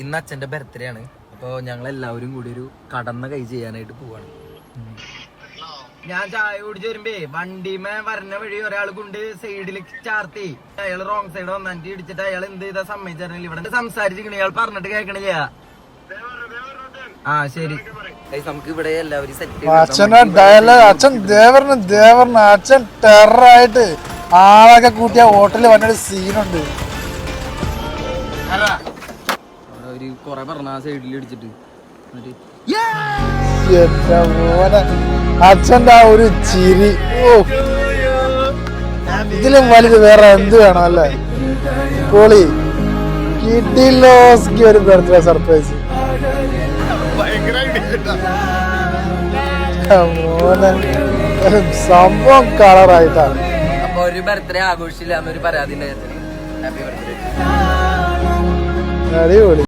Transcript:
ഇന്ന് അച്ഛന്റെ ബർത്ത്ഡേ ആണ്. അപ്പൊ ഞങ്ങൾ എല്ലാവരും കൂടി ഒരു കടന്ന കൈ ചെയ്യാനായിട്ട് പോവാണ്. ഞാൻ ചായ കുടിച്ച് വരുമ്പേ വണ്ടിമേ വരണ വഴി ഒരാൾ കൊണ്ട് സൈഡിലേക്ക് ചാർത്തി അയാൾ റോങ് സൈഡ് വന്നിട്ട് ഇടിച്ചിട്ട് അയാൾ എന്ത് ചെയ്താ സമ്മതിച്ചില്ല. ഇവിടെ സംസാരിച്ചിരിക്കണ ഇയാൾ പറഞ്ഞിട്ട് കേൾക്കണില്ല. ആ ശരി, നമുക്ക് ഇവിടെ എല്ലാവരും സെറ്റ്. അച്ഛന്റെ ഡയലോഗ്, അച്ഛൻ ദേവറിന് അച്ഛൻ ടെററായിട്ട് ആളൊക്കെ കൂട്ടിയ ഹോട്ടലിൽ വന്നൊരു സീനുണ്ട്. ഒരു കൊറേ പറഞ്ഞ ആ സൈഡിൽ ഇടിച്ചിട്ട് എന്റെ മോനെ അച്ഛന്റെ ആ ഒരു ചിരി, ഇതിലും വലുത് വേറെ എന്ത് വേണം അല്ലേ? പൊളി കിഡിലോസ്കി ഒരു ബർത്ത്ഡേ സർപ്രൈസ്. മോനെ സംഭവം കളറായിട്ടാണ്. അപ്പൊ ഒരു ബർത്ത്ഡേ ആഘോഷിച്ചില്ല എന്നൊരു പരാതി ഉണ്ടായിരുന്നു. Happy birthday. അടിപൊളി.